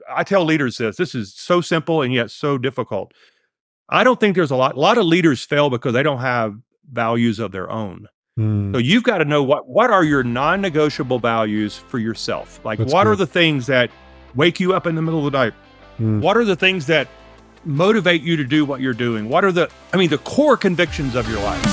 I tell leaders this is so simple and yet so difficult. I don't think there's a lot of leaders fail because they don't have values of their own. So Mm, you've got to know what are your non-negotiable values for yourself? Like, that's what are good. the things that wake you up in the middle of the night? Mm. What are the things that motivate you to do what you're doing? What are the core convictions of your life?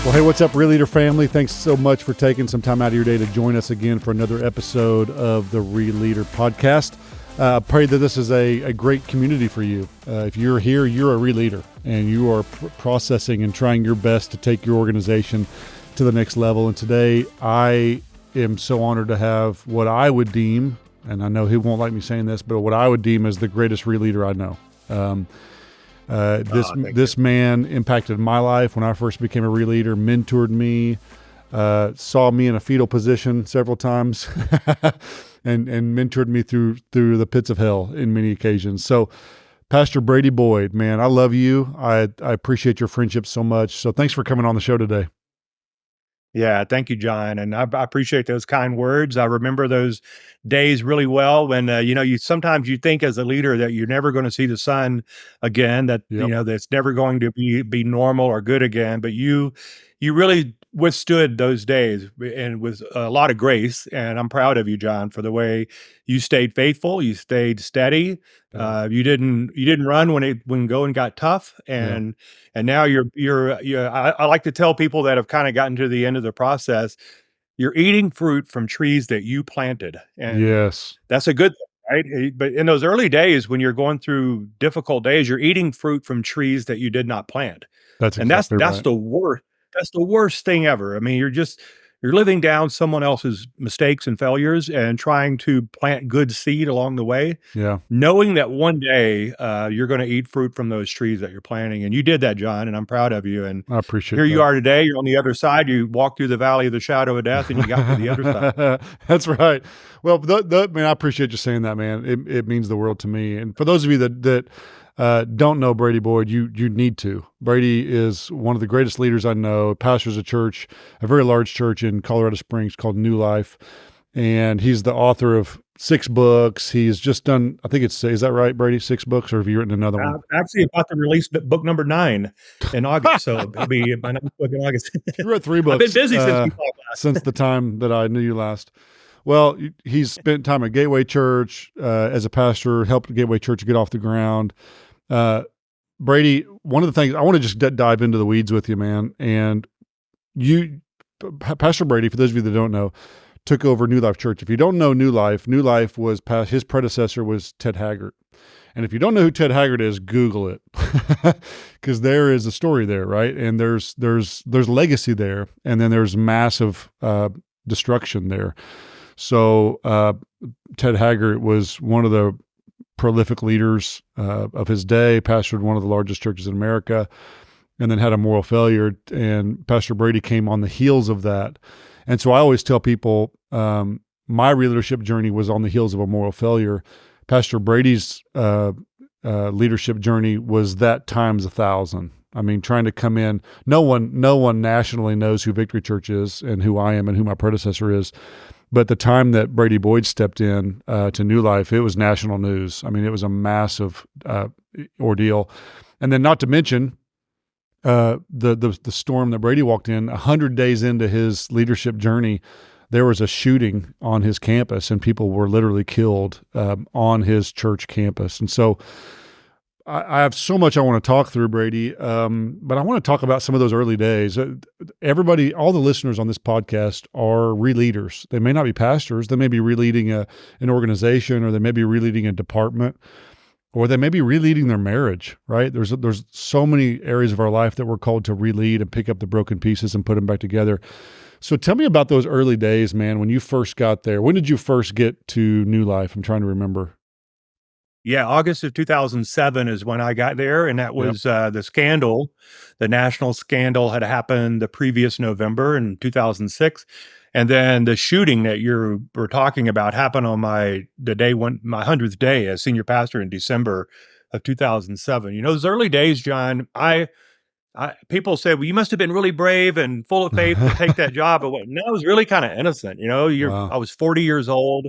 Well, hey, what's up, ReLeader family? Thanks so much for taking some time out of your day to join us again for another episode of the ReLeader Podcast. I pray that this is a great community for you. If you're here, you're a ReLeader, and you are processing and trying your best to take your organization to the next level. And today, I am so honored to have what I would deem, and I know he won't like me saying this, but what I would deem as the greatest ReLeader I know. This man impacted my life when I first became a ReLeader, mentored me, saw me in a fetal position several times, and mentored me through the pits of hell in many occasions. So, Pastor Brady Boyd, man, I love you. I appreciate your friendship so much. So thanks for coming on the show today. Yeah, thank you, John, and I appreciate those kind words. I remember those days really well when you sometimes you think as a leader that you're never going to see the sun again, that Yep. that's never going to be normal or good again, but you really withstood those days and with a lot of grace, and I'm proud of you, John, for the way you stayed faithful, you stayed steady. Yeah. You didn't run when going got tough, Yeah. and now I like to tell people that have kind of gotten to the end of the process, you're eating fruit from trees that you planted. And Yes. that's a good thing, right? But in those early days, when you're going through difficult days, you're eating fruit from trees that you did not plant. That's And exactly that's right. the worst. That's the worst thing ever. I mean, you're living down someone else's mistakes and failures and trying to plant good seed along the way, Yeah. knowing that one day you're going to eat fruit from those trees that you're planting. And you did that, John, and I'm proud of you. And I appreciate here you that. are today. You're on the other side. You walked through the valley of the shadow of death, and you got to the other side. That's right. Well, man, I appreciate you saying that, man. It means the world to me. And for those of you that don't know Brady Boyd, you need to. Brady is one of the greatest leaders I know. Pastors a church, a very large church in Colorado Springs called New Life, and he's the author of 6 books. He's just done, I think is that right, Brady? 6 books, or have you written another one? Actually, about to release book number 9 in August, so it'll be my next book in August. You wrote 3 books. I've been busy since we talked last. Since the time that I knew you last. Well, he's spent time at Gateway Church as a pastor, helped Gateway Church get off the ground. Brady, one of the things I want to just dive into the weeds with you, man. And Pastor Brady, for those of you that don't know, took over New Life Church. If you don't know New Life was his predecessor was Ted Haggart. And if you don't know who Ted Haggart is, Google it, because there is a story there, right? And there's legacy there, and then there's massive destruction there. So Ted Haggart was one of the prolific leaders of his day, pastored one of the largest churches in America, and then had a moral failure. And Pastor Brady came on the heels of that. And so I always tell people my leadership journey was on the heels of a moral failure. Pastor Brady's leadership journey was that times 1,000. I mean, trying to come in, no one nationally knows who Victory Church is and who I am and who my predecessor is. But the time that Brady Boyd stepped in to New Life, it was national news. I mean, it was a massive ordeal. And then not to mention the storm that Brady walked in, 100 days into his leadership journey, there was a shooting on his campus and people were literally killed on his church campus. And so I have so much I want to talk through, Brady, but I want to talk about some of those early days. Everybody, all the listeners on this podcast are ReLeaders. They may not be pastors. They may be ReLeading an organization, or they may be ReLeading a department, or they may be ReLeading their marriage, right? There's so many areas of our life that we're called to ReLead and pick up the broken pieces and put them back together. So tell me about those early days, man, when you first got there. When did you first get to New Life? I'm trying to remember. Yeah, August of 2007 is when I got there, and that was the scandal. The national scandal had happened the previous November in 2006, and then the shooting that you were talking about happened on my 100th day as senior pastor in December of 2007. You know, those early days, John, People say, "Well, you must have been really brave and full of faith to take that job." But no, I was really kind of innocent. Wow. I was 40 years old.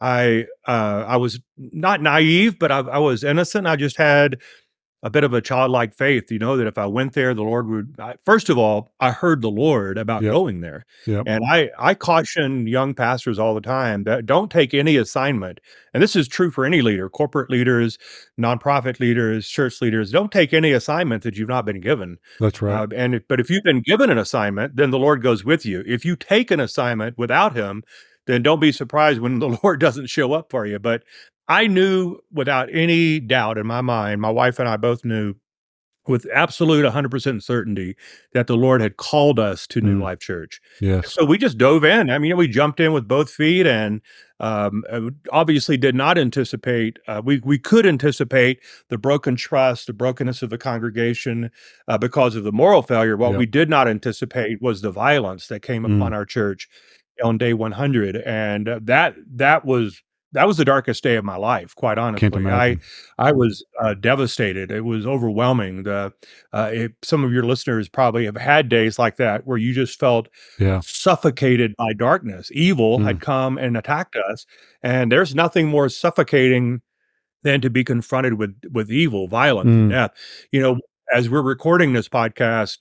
I was not naive, but I was innocent. I just had a bit of a childlike faith, that if I went there, the Lord would. First of all, I heard the Lord about Yep. going there, Yep. and I caution young pastors all the time that don't take any assignment. And this is true for any leader, corporate leaders, nonprofit leaders, church leaders. Don't take any assignment that you've not been given. That's right. But if you've been given an assignment, then the Lord goes with you. If you take an assignment without Him, then don't be surprised when the Lord doesn't show up for you. But I knew without any doubt in my mind, my wife and I both knew with absolute 100% certainty that the Lord had called us to New Mm. Life Church. Yes. So we just dove in. I mean, we jumped in with both feet and obviously did not anticipate, we could anticipate the broken trust, the brokenness of the congregation because of the moral failure. What Yep. we did not anticipate was the violence that came upon Mm. our church on day 100. And that was the darkest day of my life, quite Can't honestly. I imagine. I was devastated. It was overwhelming. Some of your listeners probably have had days like that where you just felt Yeah. suffocated by darkness. Evil Mm. had come and attacked us, and there's nothing more suffocating than to be confronted with evil, violence, and Mm. death. You know, as we're recording this podcast,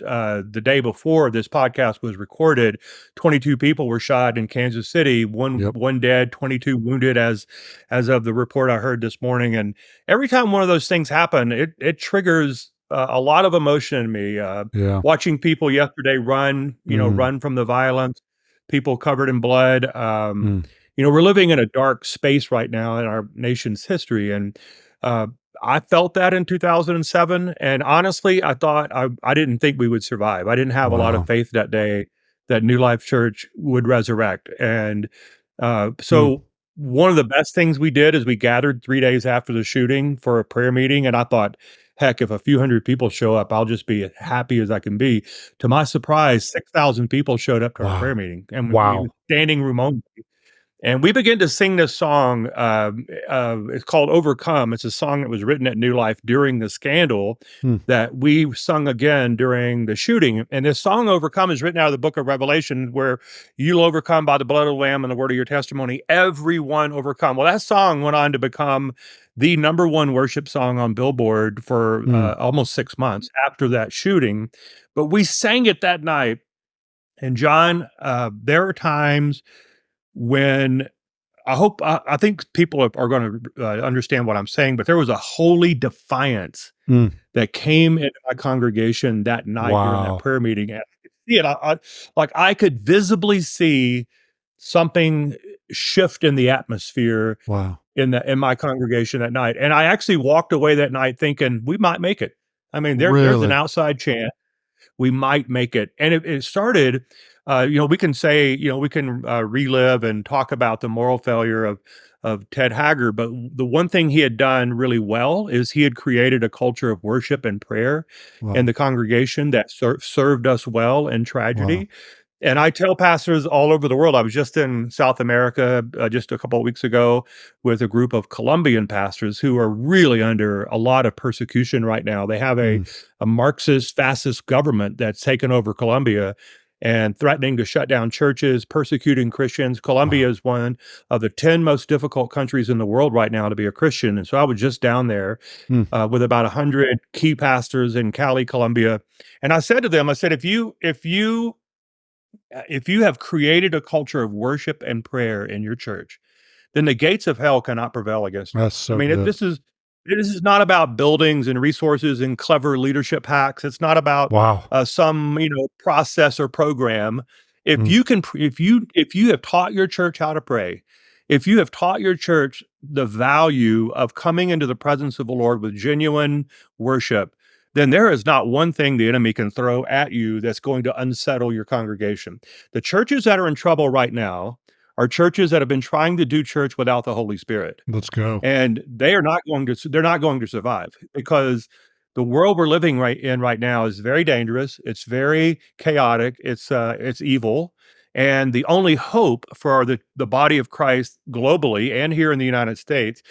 the day before this podcast was recorded, 22 people were shot in Kansas City, one Yep. one dead, 22 wounded as of the report I heard this morning. And every time one of those things happen, it triggers a lot of emotion in me. Yeah. Watching people yesterday run, Mm. run from the violence, people covered in blood. Mm. We're living in a dark space right now in our nation's history, and uh, I felt that in 2007. And honestly, I didn't think we would survive. I didn't have a lot of Wow. faith that day that New Life Church would resurrect. And Mm. so, one of the best things we did is we gathered 3 days after the shooting for a prayer meeting, and I thought, heck, if a few hundred people show up, I'll just be as happy as I can be. To my surprise, 6,000 people showed up to our prayer Wow. meeting, and we Wow. was standing room only. And we began to sing this song. It's called Overcome. It's a song that was written at New Life during the scandal Mm. that we sung again during the shooting. And this song, Overcome, is written out of the book of Revelation, where you'll overcome by the blood of the Lamb and the word of your testimony. Everyone overcome. Well, that song went on to become the number one worship song on Billboard for Mm. almost 6 months after that shooting. But we sang it that night. And John, there are times when I think people are going to understand what I'm saying, but there was a holy defiance Mm. that came into my congregation that night during that Wow. prayer meeting. And I could see it. I could visibly see something shift in the atmosphere Wow. in my congregation that night. And I actually walked away that night thinking we might make it. I mean, there's an Really? outside chance we might make it. And it started, we can say, we can relive and talk about the moral failure of Ted Haggard, but the one thing he had done really well is he had created a culture of worship and prayer in Wow. the congregation that served us well in Wow. tragedy. And I tell pastors all over the world. I was just in South America just a couple of weeks ago with a group of Colombian pastors who are really under a lot of persecution right now. They have Mm. a Marxist, fascist government that's taken over Colombia and threatening to shut down churches, persecuting Christians. Colombia Wow. is one of the 10 most difficult countries in the world right now to be a Christian. And so I was just down there Mm. with about 100 key pastors in Cali, Colombia. And I said to them, I said, if you have created a culture of worship and prayer in your church, then the gates of hell cannot prevail against it. That's I so mean, good. this is not about buildings and resources and clever leadership hacks. It's not about Wow. some process or program. If Mm. you can, if you have taught your church how to pray, if you have taught your church the value of coming into the presence of the Lord with genuine worship, then there is not one thing the enemy can throw at you that's going to unsettle your congregation. The churches that are in trouble right now are churches that have been trying to do church without the Holy Spirit. Let's go. And they're not going to survive because the world we're living right now is very dangerous. It's very chaotic. It's evil. And the only hope for the body of Christ globally and here in the United States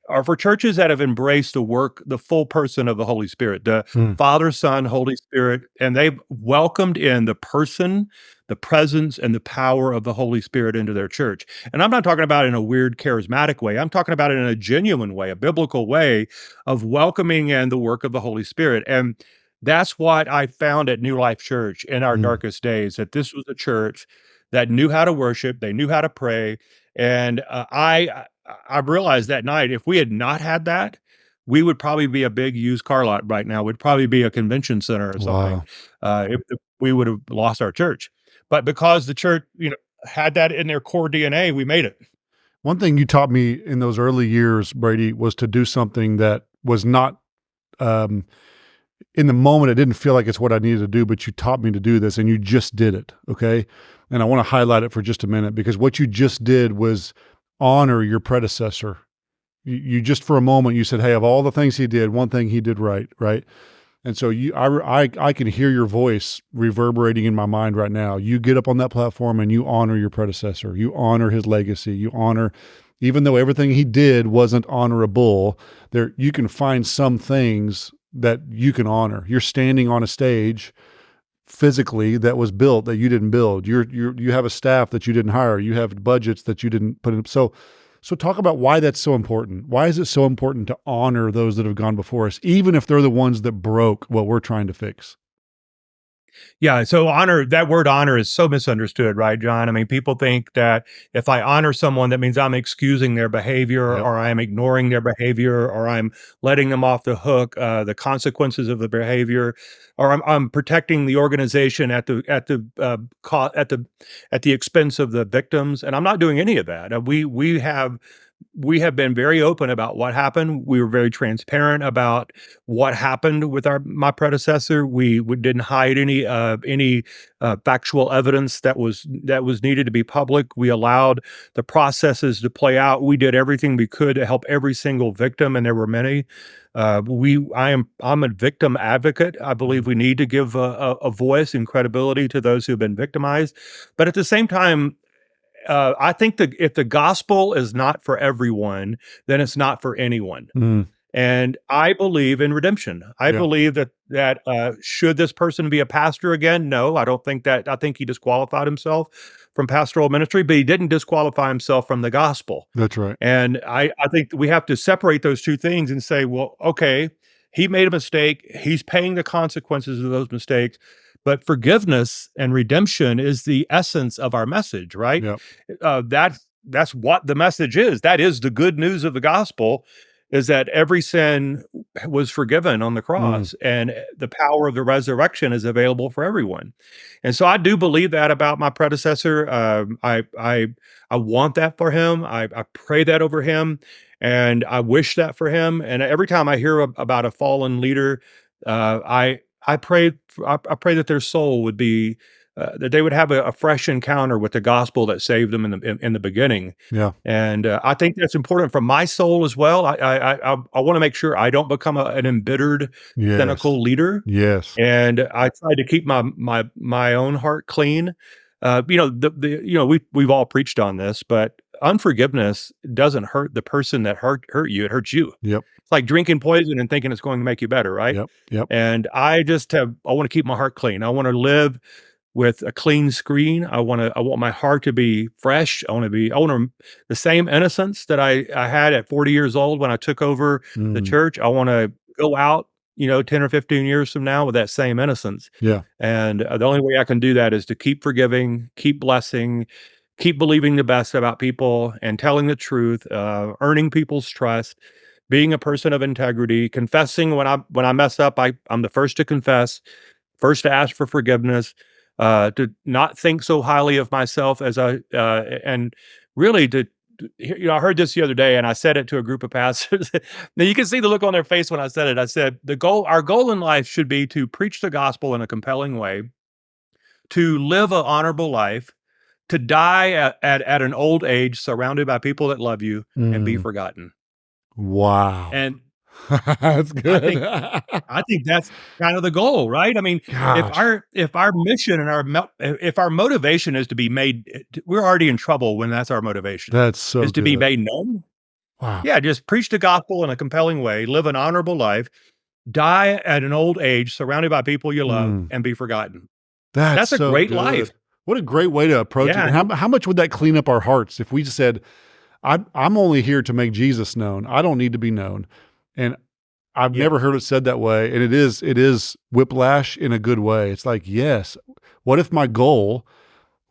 are for churches that have embraced the full person of the Holy Spirit, the Mm. Father, Son, Holy Spirit, and they've welcomed in the person, the presence, and the power of the Holy Spirit into their church. And I'm not talking about in a weird charismatic way. I'm talking about it in a genuine way, a biblical way of welcoming in the work of the Holy Spirit. And that's what I found at New Life Church in our Mm. darkest days, that this was a church that knew how to worship, they knew how to pray. And I realized that night, if we had not had that, we would probably be a big used car lot right now. We'd probably be a convention center or something. Wow. If we would have lost our church. But because the church, had that in their core DNA, we made it. One thing you taught me in those early years, Brady, was to do something that was not, in the moment, it didn't feel like it's what I needed to do, but you taught me to do this and you just did it. Okay. And I want to highlight it for just a minute, because what you just did was honor your predecessor. You just, for a moment, you said, hey, of all the things he did, one thing he did right. Right. And so I can hear your voice reverberating in my mind right now. You get up on that platform and you honor your predecessor. You honor his legacy. You honor, even though everything he did wasn't honorable, there you can find some things that you can honor. You're standing on a stage physically that was built that you didn't build. You have a staff that you didn't hire. You have budgets that you didn't put in. So talk about why that's so important. Why is it so important to honor those that have gone before us, even if they're the ones that broke what we're trying to fix? Yeah, so that word honor is so misunderstood, right, John? I mean, people think that if I honor someone, that means I'm excusing their behavior, Yep. or I'm ignoring their behavior, or I'm letting them off the hook, the consequences of the behavior, or I'm protecting the organization at the expense of the victims, and I'm not doing any of that. We have been very open about what happened. We were very transparent about what happened with my predecessor. We didn't hide any factual evidence that was needed to be public. We allowed the processes to play out. We did everything we could to help every single victim, and there were many. I'm a victim advocate. I believe we need to give a voice and credibility to those who've been victimized, but at the same time, I think that if the gospel is not for everyone, then it's not for anyone. Mm. And I believe in redemption. I Yeah. believe that should this person be a pastor again? No, I don't think that. I think he disqualified himself from pastoral ministry, but he didn't disqualify himself from the gospel. That's right. And I think we have to separate those two things and say, well, okay, he made a mistake. He's paying the consequences of those mistakes. But forgiveness and redemption is the essence of our message, right? Yep. That's what the message is. That is the good news of the gospel, is that every sin was forgiven on the Mm. cross, and the power of the resurrection is available for everyone. And so I do believe that about my predecessor. I want that for him. I pray that over him, and I wish that for him. And every time I hear about a fallen leader, I pray I pray that their soul would be that they would have a fresh encounter with the gospel that saved them in the beginning. Yeah. And I think that's important for my soul as well. I want to make sure I don't become an embittered, Yes. cynical leader, Yes. and I try to keep my own heart clean. We've all preached on this, but unforgiveness doesn't hurt the person that hurt you. It hurts you. Yep. It's like drinking poison and thinking it's going to make you better, right? Yep. Yep. And I want to keep my heart clean. I want to live with a clean screen. I want my heart to be fresh. I want the same innocence that I had at 40 years old when I took over the Mm. church. I want to go out, 10 or 15 years from now with that same innocence. Yeah. And the only way I can do that is to keep forgiving, keep blessing, keep believing the best about people and telling the truth, earning people's trust, being a person of integrity, confessing when I mess up. I'm the first to confess, first to ask for forgiveness, to not think so highly of myself and really I heard this the other day, and I said it to a group of pastors. Now you can see the look on their face when I said it. I said, our goal in life should be to preach the gospel in a compelling way, to live an honorable life, to die at an old age, surrounded by people that love you, and be Mm. forgotten. Wow. And That's I good. think I think that's kind of the goal, right? I mean, Gosh. if our mission and if our motivation is to be made, we're already in trouble when that's our motivation, That's so is to be good. made known. Wow. Yeah, just preach the gospel in a compelling way, live an honorable life, die at an old age, surrounded by people you love, Mm. and be forgotten. That's That's a so great life. good. What a great way to approach it. Yeah, And how much would that clean up our hearts if we just said, I'm only here to make Jesus known. I don't need to be known. And I've yeah. never heard it said that way. And it is whiplash in a good way. It's like, yes, what if my goal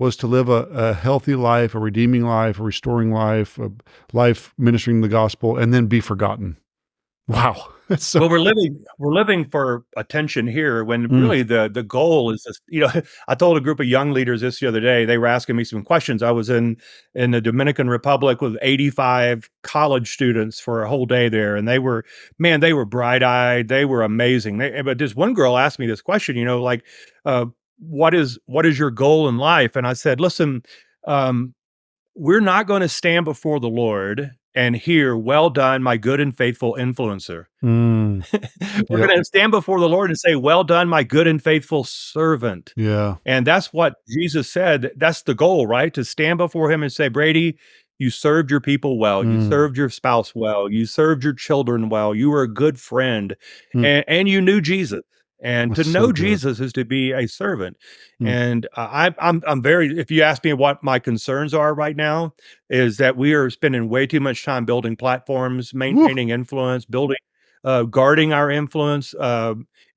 was to live a healthy life, a redeeming life, a restoring life, a life ministering the gospel, and then be forgotten? Wow. That's so, Well, we're living for attention here when mm, really the goal is just, I told a group of young leaders this the other day, they were asking me some questions. I was in the Dominican Republic with 85 college students for a whole day there, and they were bright-eyed, they were amazing. But this one girl asked me this question, like, uh, what is your goal in life? And I said, listen, um, we're not going to stand before the Lord and hear, well done, my good and faithful influencer. mm, We're yep. going to stand before the Lord and say, well done, my good and faithful servant. Yeah. And that's what Jesus said. That's the goal, right? To stand before him and say, Brady, you served your people well. You Mm, served your spouse well. You served your children well. You were a good friend mm. and you knew Jesus. And to That's so know good. Jesus is to be a servant. Mm. And I'm very, if you ask me what my concerns are right now, is that we are spending way too much time building platforms, Woo. maintaining influence, guarding our influence,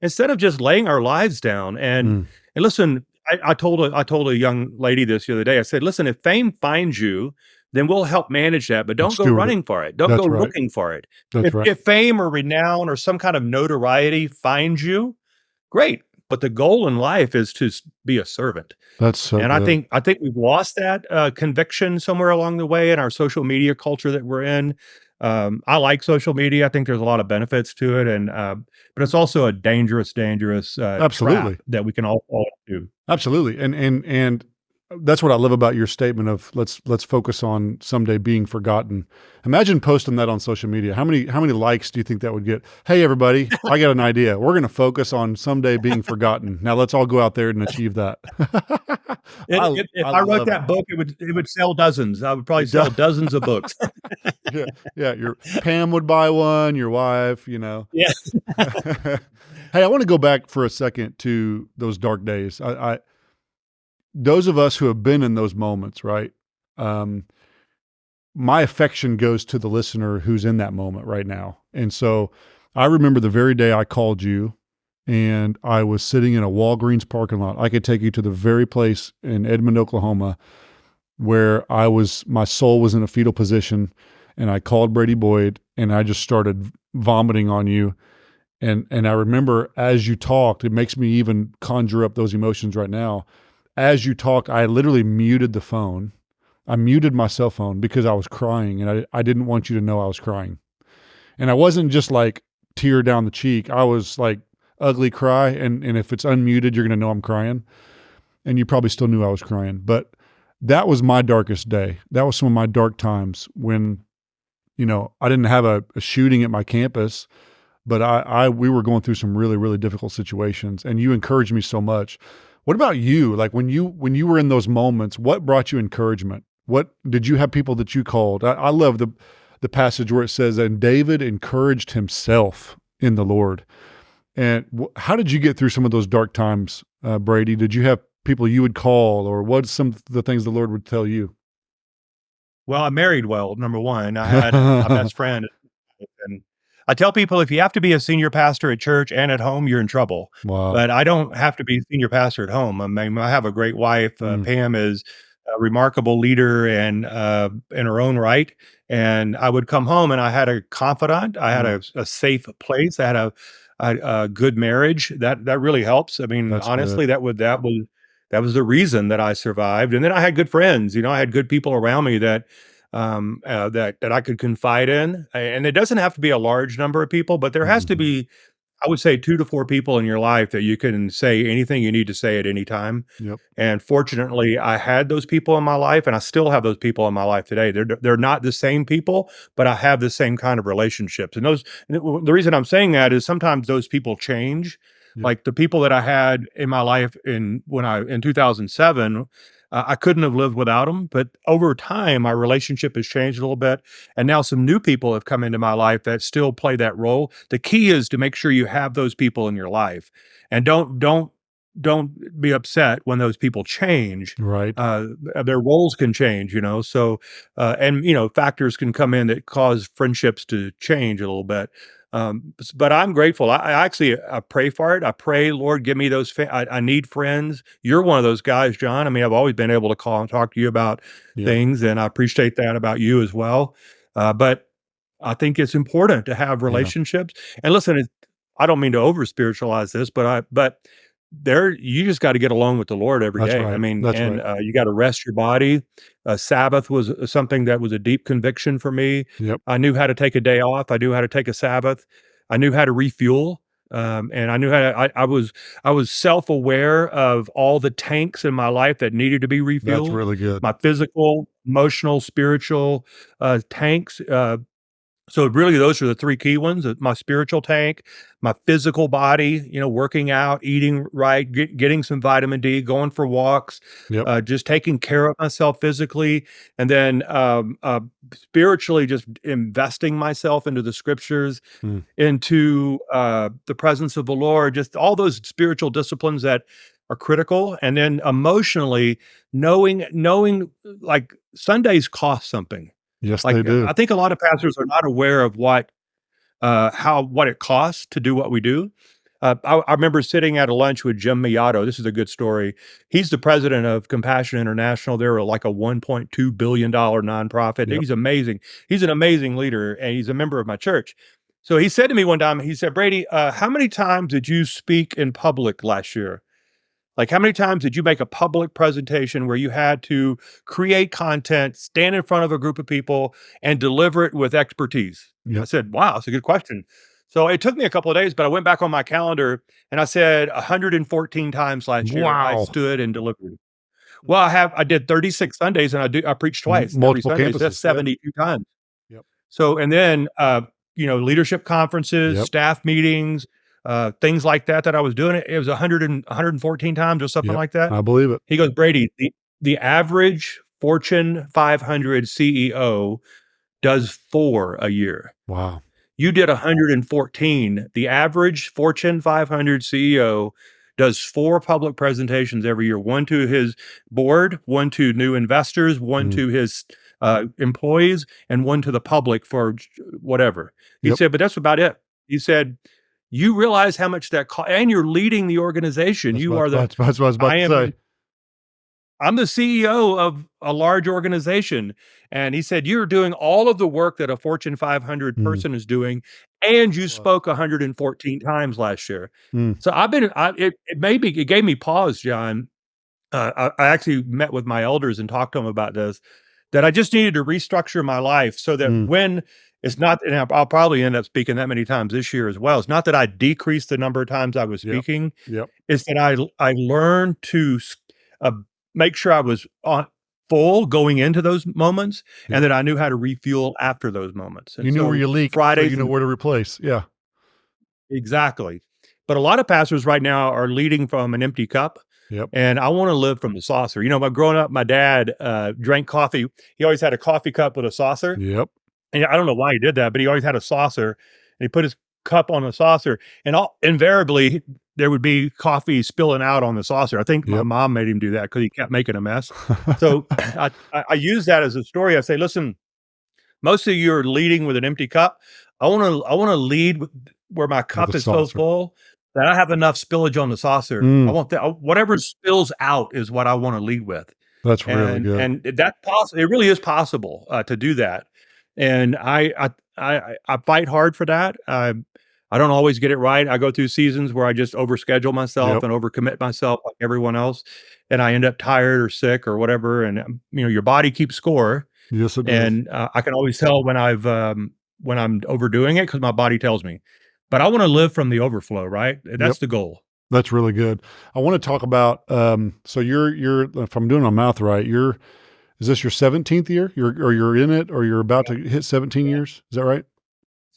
instead of just laying our lives down. Mm. And listen, I told a young lady this the other day. I said, listen, if fame finds you, then we'll help manage that, but And don't go steward it. running for it. Don't go That's right. looking for it. That's right. If fame or renown or some kind of notoriety finds you, great. But the goal in life is to be a servant. That's so And I good. think I think we've lost that conviction somewhere along the way in our social media culture that we're in. I like social media. I think there's a lot of benefits to it, but it's also a dangerous trap Absolutely. that we can all fall into. Absolutely. And that's what I love about your statement of let's focus on someday being forgotten. Imagine posting that on social media. How many likes do you think that would get? Hey everybody, I got an idea. We're going to focus on someday being forgotten. Now let's all go out there and achieve that. If I I wrote love it. that book, it would sell dozens. I would probably It does. sell dozens of books. Yeah. Yeah, your Pam would buy one, your wife. Yeah. Hey, I want to go back for a second to those dark days. I those of us who have been in those moments, right? Um, my affection goes to the listener who's in that moment right now. And so I remember the very day I called you and I was sitting in a Walgreens parking lot. I could take you to the very place in Edmond, Oklahoma, where my soul was in a fetal position, and I called Brady Boyd and I just started vomiting on you. And I remember as you talked, it makes me even conjure up those emotions right now. As you talked, I literally muted the phone. I muted my cell phone because I was crying, and I didn't want you to know I was crying. And I wasn't just like tear down the cheek. I was like ugly cry. And if it's unmuted, you're going to know I'm crying. And you probably still knew I was crying. But that was my darkest day. That was some of my dark times when, I didn't have a shooting at my campus, but we were going through some really, really difficult situations, and you encouraged me so much. What about you? Like when you were in those moments, what brought you encouragement? What did you have people that you called? I love the passage where it says, and David encouraged himself in the Lord. And how did you get through some of those dark times, Brady? Did you have people you would call, or what's some of the things the Lord would tell you? Well, I married well, number one. I had a best friend, and I tell people if you have to be a senior pastor at church and at home, you're in trouble. Wow. But I don't have to be a senior pastor at home. I mean, I have a great wife. Mm, Pam is a remarkable leader and in her own right. And I would come home and I had a confidant. I had mm, a safe place. I had a good marriage. That really helps. I mean, that's good. honestly, that was the reason that I survived. And then I had good friends. I had good people around me that I could confide in. And it doesn't have to be a large number of people, but there has to Mhm. be, I would say, 2 to 4 people in your life that you can say anything you need to say at any time. Yep. And fortunately, I had those people in my life, and I still have those people in my life today. They're not the same people, but I have the same kind of relationships. And the reason I'm saying that is sometimes those people change. Yep. Like the people that I had in my life in 2007, I couldn't have lived without them. But over time, my relationship has changed a little bit. And now some new people have come into my life that still play that role. The key is to make sure you have those people in your life, and don't be upset when those people change. Right. Uh, their roles can change, So, and factors can come in that cause friendships to change a little bit. But I'm grateful. I actually I pray for it. I pray, Lord, give me those. I need friends. You're one of those guys, John. I mean, I've always been able to call and talk to you about Yep. things, and I appreciate that about you as well. But I think it's important to have Yeah. relationships. And listen, I don't mean to over spiritualize this, but there you just got to get along with the Lord every That's day. I right. mean, That's and right. you got to rest your body. Sabbath was something that was a deep conviction for me. Yep. I knew how to take a day off. I knew how to take a Sabbath. I knew how to refuel. And I knew how to, I was self-aware of all the tanks in my life that needed to be That's refueled. really good. My physical, emotional, spiritual tanks. So really, those are the three key ones: my spiritual tank, my physical body, working out, eating right, getting some vitamin D, going for walks, Yep. just taking care of myself physically, and then spiritually, just investing myself into the scriptures, Mm. into the presence of the Lord, just all those spiritual disciplines that are critical. And then emotionally, knowing like Sundays cost something. Yes, they Like, do. I think a lot of pastors are not aware of what it costs to do what we do. I remember sitting at a lunch with Jim Miyato. This is a good story. He's the president of Compassion International. They're like a $1.2 billion nonprofit. Yep. He's amazing. He's an amazing leader, and he's a member of my church. So he said to me one time, he said, Brady, how many times did you speak in public last year? Like, how many times did you make a public presentation where you had to create content, stand in front of a group of people, and deliver it with expertise? I Yep. said, wow, that's a good question. So it took me a couple of days, but I went back on my calendar and I said 114 times last year I Wow. stood and delivered. Well, I did 36 Sundays and I preached twice every Multiple Sunday. So that's campuses. Yeah. 72 times. Yep. So, and then, leadership conferences, Yep. staff meetings, things like that I was doing. It was 114 times or something Yep. like that. I believe it. He goes, Brady, the average Fortune 500 CEO does 4 a year. Wow. You did 114. The average Fortune 500 CEO does 4 public presentations every year, one to his board, one to new investors, one Mm. to his employees, and one to the public for whatever. He Yep. said, but that's about it. He said, you realize how much that costs, and you're leading the organization. That's You what are the, that's what I was about I to am say. I'm the CEO of a large organization. And he said, you're doing all of the work that a Fortune 500 Mm. person is doing, and you Plus. spoke 114 times last year. Mm. So it gave me pause, John. I actually met with my elders and talked to them about this, that I just needed to restructure my life so that Mm. when it's not, and I'll probably end up speaking that many times this year as well. It's not that I decreased the number of times I was Yep. speaking. Yep. It's that I learned to uh, make sure I was on full going into those moments, Yep. and that I knew how to refuel after those moments. And You knew where so you leak, so Fridays you know and where to replace. Yeah. exactly. But a lot of pastors right now are leading from an empty cup, Yep. and I want to live from the saucer. By growing up, my dad drank coffee. He always had a coffee cup with a saucer. Yep. And I don't know why he did that, but he always had a saucer, and he put his cup on the saucer, and invariably there would be coffee spilling out on the saucer. I think my Yep. mom made him do that because he kept making a mess. So I use that as a story. I say, listen, most of you are leading with an empty cup. I want to lead where my With a cup is so saucer. full that I have enough spillage on the saucer. I Mm. want that whatever spills out is what I want to lead with. That's really And good. that's possible. It really is possible to do that. And I fight hard for that. I don't always get it right. I go through seasons where I just overschedule myself Yep. and overcommit myself like everyone else, and I end up tired or sick or whatever. And your body keeps score, Yes, it does. and I can always tell when I'm overdoing it because my body tells me. But I want to live from the overflow, right? Yep. That's the goal. That's really good. I want to talk about, so you're, if I'm doing my math right, is this your 17th year? You're in it, or you're about to hit 17 Yeah. years? Is that right?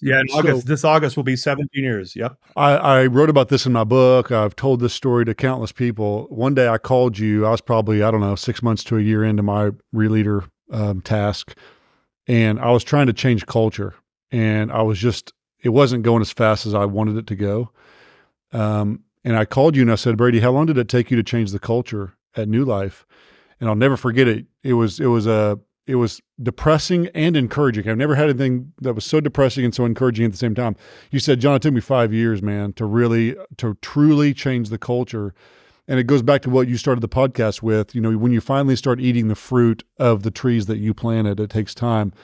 Yeah, in So This August will be 17 years. Yep. I wrote about this in my book. I've told this story to countless people. One day I called you. I was probably, I don't know, 6 months to a year into my ReLeader task. And I was trying to change culture. And it wasn't going as fast as I wanted it to go. And I called you and I said, Brady, how long did it take you to change the culture at New Life? And I'll never forget it. It was depressing and encouraging. I've never had anything that was so depressing and so encouraging at the same time. You said, John, it took me 5 years, man, to truly change the culture. And it goes back to what you started the podcast with. You know, when you finally start eating the fruit of the trees that you planted, it takes time.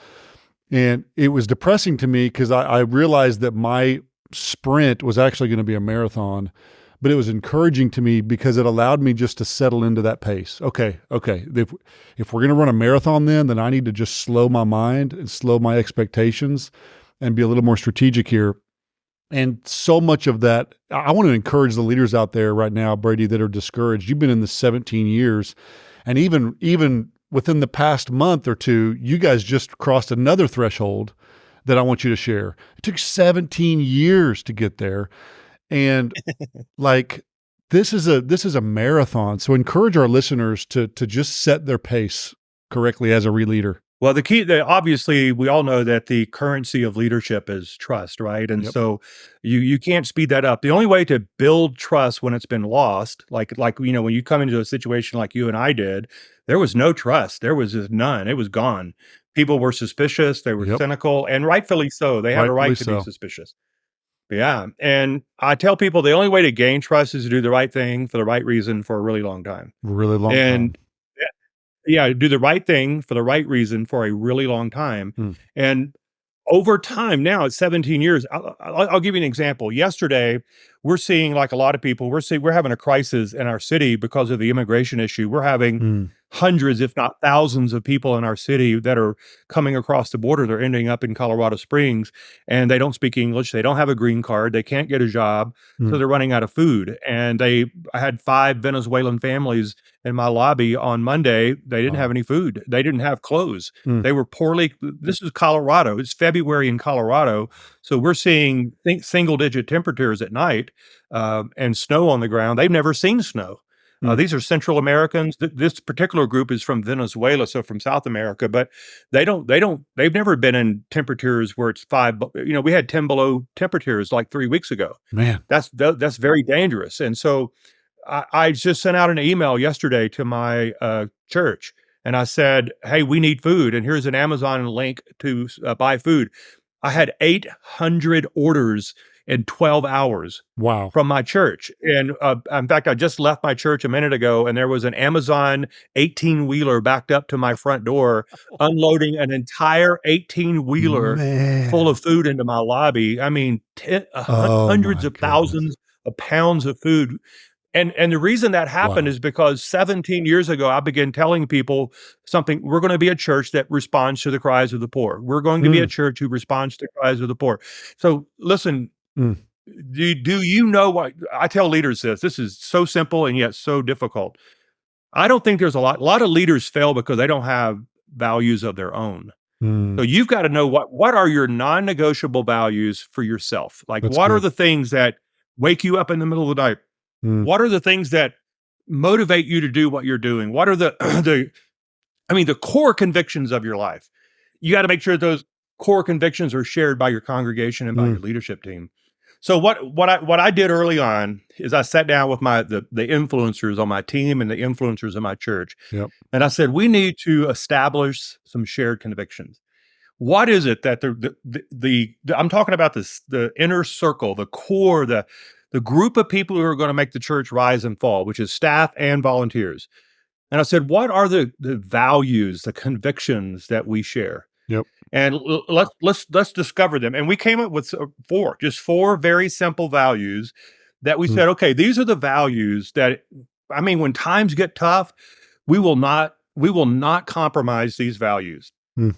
And it was depressing to me because I realized that my sprint was actually going to be a marathon. But it was encouraging to me because it allowed me just to settle into that pace. Okay. If we're going to run a marathon, then I need to just slow my mind and slow my expectations and be a little more strategic here. And so much of that, I want to encourage the leaders out there right now, Brady, that are discouraged. You've been in this 17 years, and even within the past month or two, you guys just crossed another threshold that I want you to share. It took 17 years to get there. And like, this is a marathon. So encourage our listeners to just set their pace correctly as a ReLeader. Well, obviously, we all know that the currency of leadership is trust, right? And Yep. so you can't speed that up. The only way to build trust when it's been lost, like when you come into a situation like you and I did, there was no trust. There was just none. It was gone. People were suspicious. They were Yep. cynical, and rightfully so. They have a right to be suspicious. Yeah. And I tell people the only way to gain trust is to do the right thing for the right reason for a really long time. Really long time. And yeah, do the right thing for the right reason for a really long time. And over time, now it's 17 years. I'll give you an example. Yesterday, we're seeing, like a lot of people, we're having a crisis in our city because of the immigration issue. We're having hundreds, if not thousands, of people in our city that are coming across the border. They're ending up in Colorado Springs, and they don't speak English. They don't have a green card. They can't get a job, so they're running out of food. And I had 5 Venezuelan families in my lobby on Monday. They didn't have any food. They didn't have clothes. They were this is Colorado. It's February in Colorado. So we're seeing single-digit temperatures at night and snow on the ground. They've never seen snow. These are Central Americans. This particular group is from Venezuela, so from South America, but they've never been in temperatures where it's 5, we had 10 below temperatures like 3 weeks ago. Man, that's very dangerous. And so I just sent out an email yesterday to my church, and I said, hey, we need food, and here's an Amazon link to buy food. I had 800 orders in 12 hours. Wow. From my church. And in fact, I just left my church a minute ago, and there was an Amazon 18-wheeler backed up to my front door, unloading an entire 18-wheeler full of food into my lobby. I mean, hundreds of thousands of pounds of food. And the reason that happened is because 17 years ago, I began telling people something. We're going to be a church that responds to the cries of the poor. We're going to be a church who responds to the cries of the poor. So listen, do you know what I tell leaders this? This is so simple and yet so difficult. I don't think there's a lot of leaders fail because they don't have values of their own. So you've got to know what are your non-negotiable values for yourself? Like, what are the things that wake you up in the middle of the night? What are the things that motivate you to do what you're doing? What are the core convictions of your life? You got to make sure those core convictions are shared by your congregation and by your leadership team. So what I did early on is I sat down with the influencers on my team and the influencers in my church. Yep. And I said, we need to establish some shared convictions. What is it that I'm talking about the inner circle, the core, the group of people who are going to make the church rise and fall, which is staff and volunteers. And I said, what are the values, the convictions that we share? Yep. And let's discover them. And we came up with four very simple values that we said, okay, these are the values that, when times get tough, we will not compromise these values.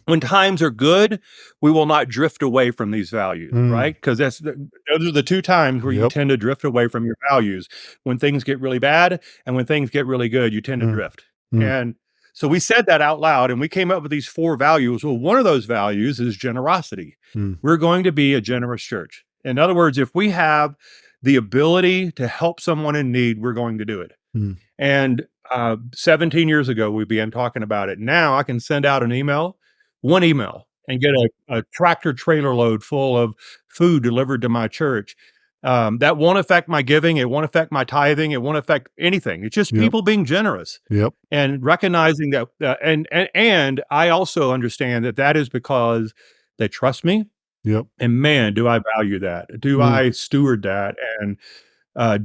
When times are good, we will not drift away from these values, right? Because those are the 2 times where you tend to drift away from your values. When things get really bad and when things get really good, you tend to drift. And So we said that out loud and we came up with these 4 values. Well, one of those values is generosity. We're going to be a generous church. In other words, if we have the ability to help someone in need, we're going to do it. And 17 years ago, we began talking about it. Now I can send out one email, and get a tractor trailer load full of food delivered to my church. That won't affect my giving. It won't affect my tithing. It won't affect anything. It's just people being generous and recognizing that. And I also understand that is because they trust me. And man, do I value that? Do I steward that? And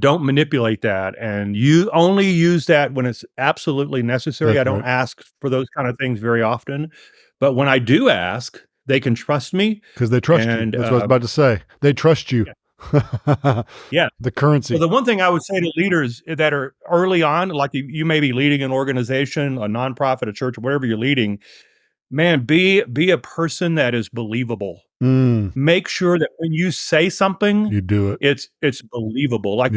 don't manipulate that. And you only use that when it's absolutely necessary. I don't ask for those kind of things very often. But when I do ask, they can trust me. Because they trust you. That's what I was about to say. They trust you. Yeah. The currency. So the one thing I would say to leaders that are early on, like you may be leading an organization, a nonprofit, a church, whatever you're leading, man, be a person that is believable. Make sure that when you say something, you do it. It's believable. Like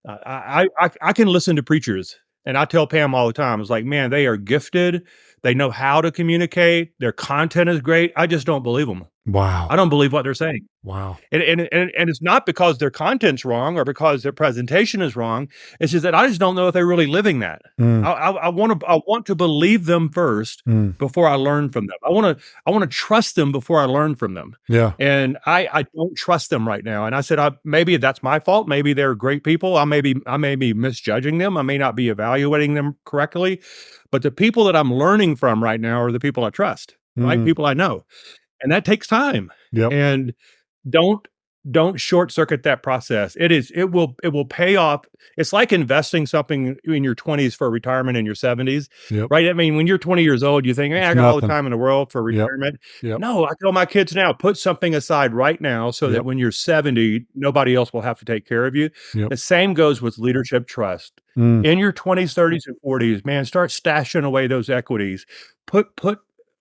I can listen to preachers, and I tell Pam all the time, it's like, man, they are gifted. They know how to communicate. Their content is great. I just don't believe them. Wow. I don't believe what they're saying. Wow. And it's not because their content's wrong or because their presentation is wrong. It's just that I just don't know if they're really living that. I want to believe them first before I learn from them. I want to trust them before I learn from them. Yeah. And I don't trust them right now. And I said, maybe that's my fault. Maybe they're great people. I may be misjudging them. I may not be evaluating them correctly. But the people that I'm learning from right now are the people I trust, right? People I know. And that takes time. And don't short circuit that process. It will pay off. It's like investing something in your 20s for retirement in your 70s, right? I mean, when you're 20 years old, you think, I got all the time in the world for retirement. No, I tell my kids now, put something aside right now so that when you're 70, nobody else will have to take care of you. The same goes with leadership trust. In your 20s, 30s, and 40s, man, start stashing away those equities.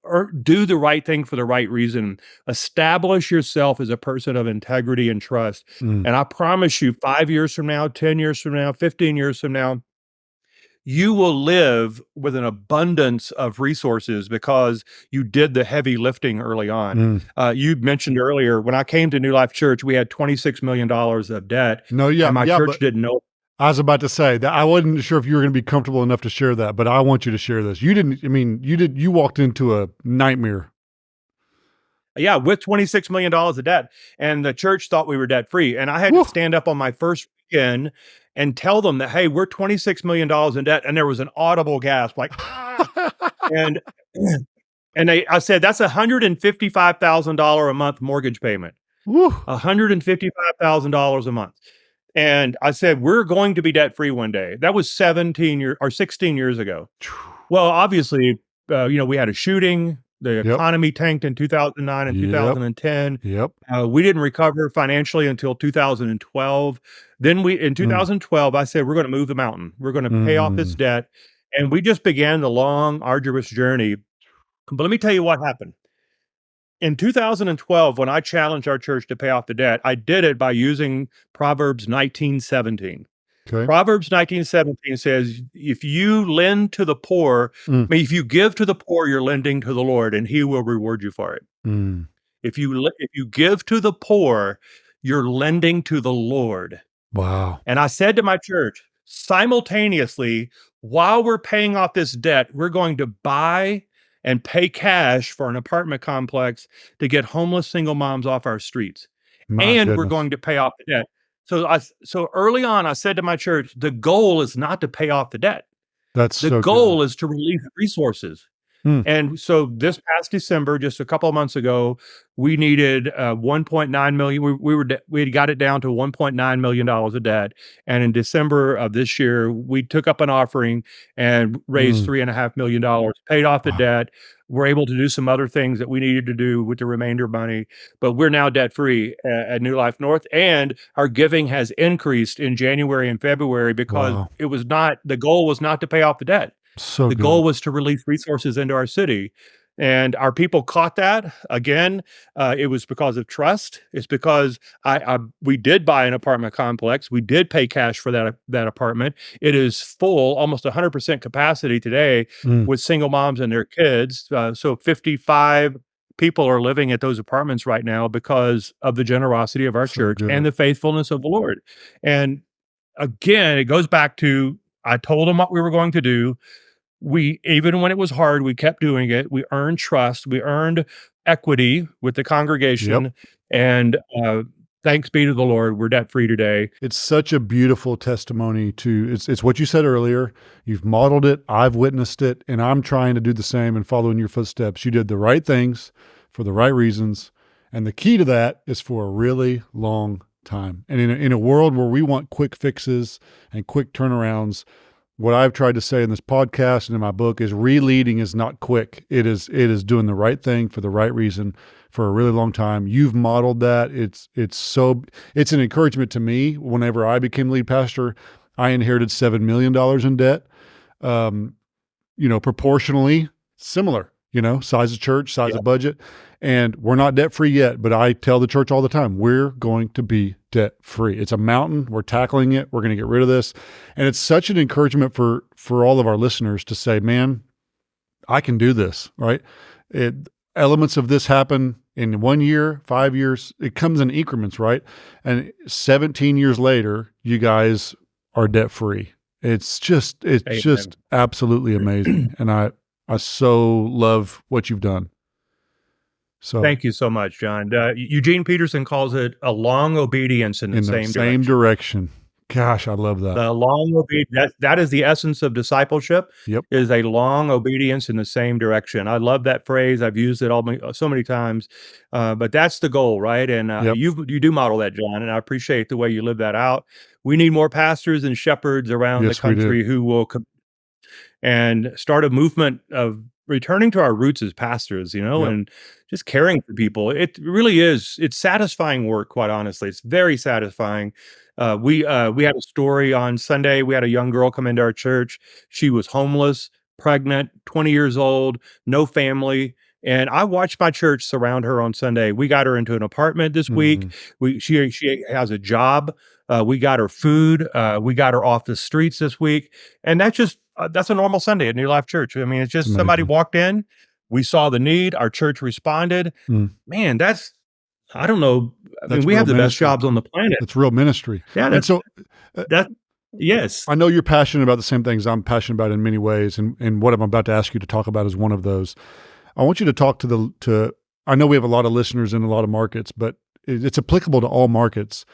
Or do the right thing for the right reason. Establish yourself as a person of integrity and trust. And I promise you, 5 years from now, 10 years from now, 15 years from now, you will live with an abundance of resources because you did the heavy lifting early on. You mentioned earlier, when I came to New Life Church, we had $26 million of debt. And my church didn't know. I was about to say that I wasn't sure if you were going to be comfortable enough to share that, but I want you to share this. You walked into a nightmare. Yeah, with $26 million of debt, and the church thought we were debt free. And I had to stand up on my first weekend and tell them that, hey, we're $26 million in debt. And there was an audible gasp, like, and I said, that's $155,000 a month mortgage payment. $155,000 a month. And I said, we're going to be debt free one day. That was 16 years ago. Well, obviously, we had a shooting. The economy tanked in 2009 and 2010. We didn't recover financially until 2012. Then in 2012, I said, we're going to move the mountain. We're going to pay off this debt. And we just began the long, arduous journey. But let me tell you what happened. In 2012, when I challenged our church to pay off the debt, I did it by using Proverbs 19:17. Proverbs 19:17 says, if you lend to the poor, if you give to the poor, you're lending to the Lord, and he will reward you for it. If you give to the poor, you're lending to the Lord. Wow. And I said to my church, simultaneously, while we're paying off this debt, we're going to buy and pay cash for an apartment complex to get homeless single moms off our streets. We're going to pay off the debt. So early on, I said to my church, the goal is not to pay off the debt. The goal is to release resources. And so this past December, just a couple of months ago, we needed 1.9 million. We had got it down to $1.9 million of debt. And in December of this year, we took up an offering and raised $3.5 million, paid off the debt. We're able to do some other things that we needed to do with the remainder money, but we're now debt free at New Life North. And our giving has increased in January and February because the goal was not to pay off the debt. The goal was to release resources into our city. And our people caught that. Again, it was because of trust. It's because we did buy an apartment complex. We did pay cash for that apartment. It is full, almost 100% capacity today Mm, with single moms and their kids. So 55 people are living at those apartments right now because of the generosity of our so church and good. the faithfulness of the Lord. And again, it goes back to I told them what we were going to do. We even when it was hard, we kept doing it. We earned trust. We earned equity with the Yep. congregation, and thanks be to the Lord, we're debt free today. It's such a beautiful testimony to it's what you said earlier. You've modeled it, I've witnessed it, and I'm trying to do the same and follow in your footsteps. You did the right things for the right reasons, and the key to that is for a really long time. And in a world where we want quick fixes and quick turnarounds, what I've tried to say in this podcast and in my book is ReLeading is not quick. It is doing the right thing for the right reason for a really long time. You've modeled that. It's an encouragement to me. Whenever I became lead pastor, I inherited $7 million in debt. Proportionally similar, size of church, size Yeah. of budget. And we're not debt free yet, but I tell the church all the time, we're going to be debt free. It's a mountain. We're tackling it. We're going to get rid of this. And it's such an encouragement for all of our listeners to say, man, I can do this, right? Elements of this happen in 1 year, 5 years. It comes in increments, right? And 17 years later, you guys are debt free. It's just Amen. absolutely amazing. And I so love what you've done. So Thank you so much, John. Eugene Peterson calls it a long obedience in the in the same same direction. direction. Gosh, I love that. The long obedience, that is the essence of discipleship, Yep. is a long obedience in the same direction. I love that phrase. I've used it so many times, but that's the goal, right? And Yep. you do model that, John, and I appreciate the way you live that out. We need more pastors and shepherds around the Yes, we do. country who will and start a movement of returning to our roots as pastors, Yep. and just caring for people. It really is. It's satisfying work, quite honestly. It's very satisfying. We had a story on Sunday. We had a young girl come into our church. She was homeless, pregnant, 20 years old, no family. And I watched my church surround her on Sunday. We got her into an apartment this week. Mhm. She has a job. We got her food. We got her off the streets this week. And that's a normal Sunday at New Life Church. I mean, it's It's just somebody amazing. walked in, we saw the need, our church responded. Mm. Man, I don't know. I mean, That's we real have the best ministry. jobs on the planet. That's real ministry. Yeah, And so, uh, that yes. I know you're passionate about the same things I'm passionate about in many ways, and what I'm about to ask you to talk about is one of those. I want you to talk I know we have a lot of listeners in a lot of markets, but it's applicable to all markets.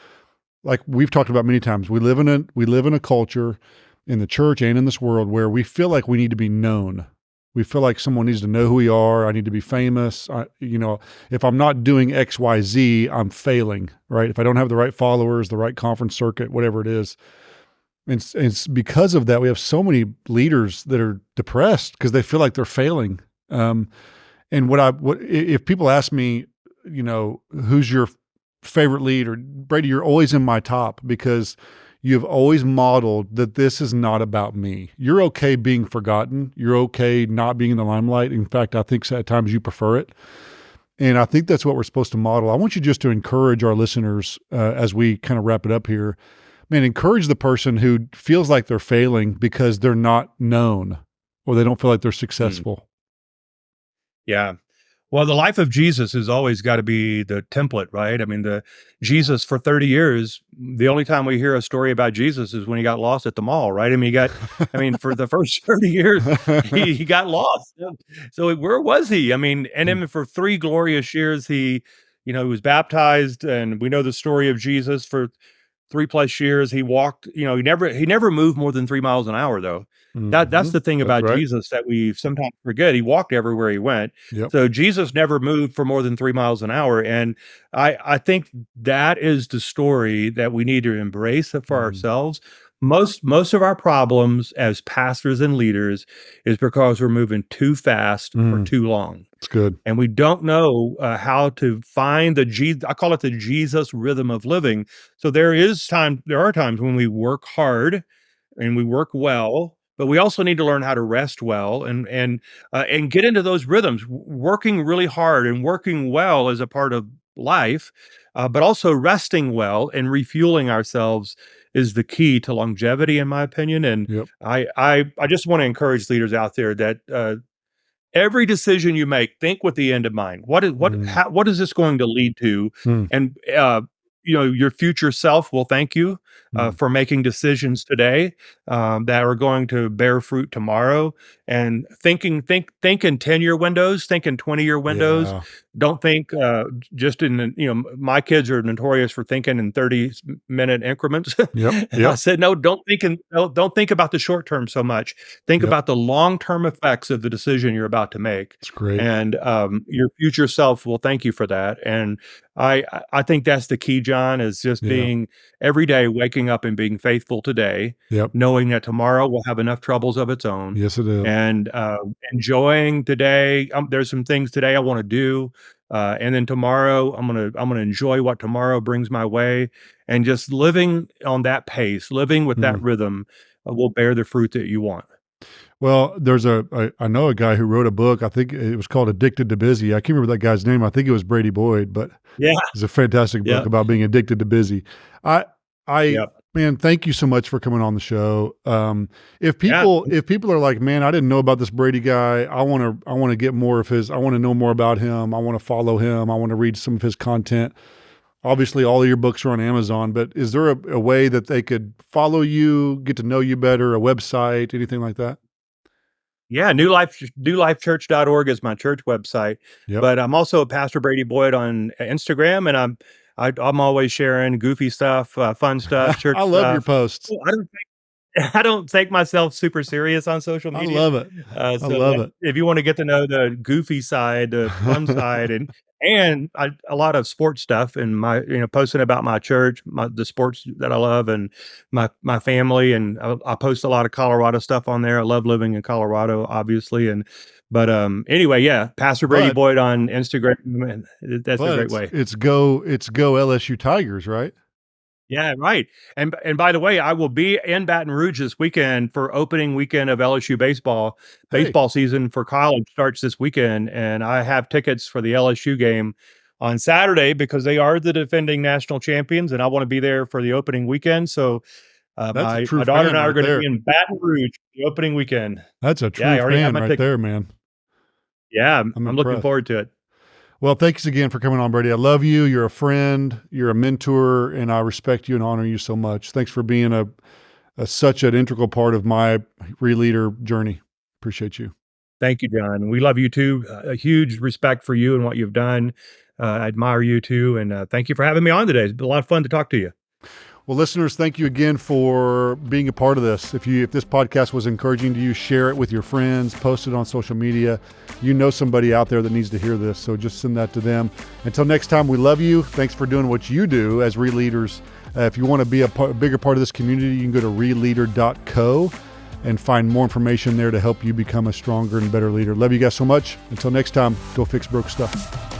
Like we've talked about many times, we live in a culture in the church and in this world where we feel like we need to be known. We feel like someone needs to know who we are. I need to be famous. If I'm not doing X, Y, Z, I'm failing, right? If I don't have the right followers, the right conference circuit, whatever it is. It's because of that, we have so many leaders that are depressed because they feel like they're failing. And if people ask me, who's your favorite leader? Brady, you're always in my top because you've always modeled that this is not about me. You're okay being forgotten. You're okay not being in the limelight. In fact, I think at times you prefer it. And I think that's what we're supposed to model. I want you just to encourage our listeners as we kind of wrap it up here. Man, encourage the person who feels like they're failing because they're not known or they don't feel like they're successful. Yeah. Well, the life of Jesus has always got to be the template, right? I mean, the Jesus for 30 years, the only time we hear a story about Jesus is when he got lost at the mall, right? I mean, for the first 30 years, he got lost. So where was he? I mean, and then for 3 glorious years, he was baptized, and we know the story of Jesus for 3+ years. He walked, he never moved more than 3 miles an hour, though. That's Mhm. the thing That's about right. Jesus that we sometimes forget. He walked everywhere he went. Yep. So Jesus never moved for more than 3 miles an hour. And I think that is the story that we need to embrace for Mhm. ourselves. Most of our problems as pastors and leaders is because we're moving too fast for too long. It's good. And we don't know how to find I call it the Jesus rhythm of living. So there are times when we work hard and we work well, but we also need to learn how to rest well and get into those rhythms. Working really hard and working well is a part of life, but also resting well and refueling ourselves is the key to longevity, in my opinion. And Yep. I just want to encourage leaders out there that every decision you make, think with the end in mind. What is this going to lead to? Mm. And your future self will thank you for making decisions today that are going to bear fruit tomorrow. And think in 10-year windows, think in 20-year windows. Yeah. Don't think just in my kids are notorious for thinking in 30-minute increments. Yep. And I said, no, don't think about the short term so much. Think Yep. about the long term effects of the decision you're about to make. That's great. And your future self will thank you for that. And I think that's the key, John, is just being every day, waking up and being faithful today, Yep. knowing that tomorrow will have enough troubles of its own. Yes, it is. And enjoying today. There's some things today I want to do. And then tomorrow, I'm gonna enjoy what tomorrow brings my way, and just living on that pace, living with that rhythm, will bear the fruit that you want. Well, I know a guy who wrote a book. I think it was called Addicted to Busy. I can't remember that guy's name. I think it was Brady Boyd, but Yeah, it's a fantastic book about being addicted to busy. Man, thank you so much for coming on the show. If people are like, man, I didn't know about this Brady guy. I want to get more of his. I want to know more about him. I want to follow him. I want to read some of his content. Obviously, all of your books are on Amazon, but is there a way that they could follow you, get to know you better, a website, anything like that? Yeah, newlifechurch.org is my church website. Yep. But I'm also Pastor Brady Boyd on Instagram, and I'm always sharing goofy stuff, fun stuff, church I love stuff. your posts. I don't take myself super serious on social media. I love it. I love it. If you want to get to know the goofy side, the fun side, and a lot of sports stuff, and my posting about my church, the sports that I love, and my family, and I post a lot of Colorado stuff on there. I love living in Colorado, obviously, but anyway, yeah, Pastor Brady Boyd on Instagram, and that's a great way. It's go LSU Tigers, right? Yeah, right. And by the way, I will be in Baton Rouge this weekend for opening weekend of LSU baseball. Baseball season for college starts this weekend, and I have tickets for the LSU game on Saturday because they are the defending national champions, and I want to be there for the opening weekend. So my daughter and I are going to be in Baton Rouge the opening weekend. That's a true fan right there, man. Yeah, I'm looking forward to it. Well, thanks again for coming on, Brady. I love you. You're a friend. You're a mentor, and I respect you and honor you so much. Thanks for being such an integral part of my ReLeader journey. Appreciate you. Thank you, John. We love you too. A huge respect for you and what you've done. I admire you too, and thank you for having me on today. It's been a lot of fun to talk to you. Well, listeners, thank you again for being a part of this. If this podcast was encouraging to you, share it with your friends, post it on social media. You know somebody out there that needs to hear this, so just send that to them. Until next time, we love you. Thanks for doing what you do as ReLeaders. If you want to be a bigger part of this community, you can go to ReLeader.co and find more information there to help you become a stronger and better leader. Love you guys so much. Until next time, go fix broke stuff.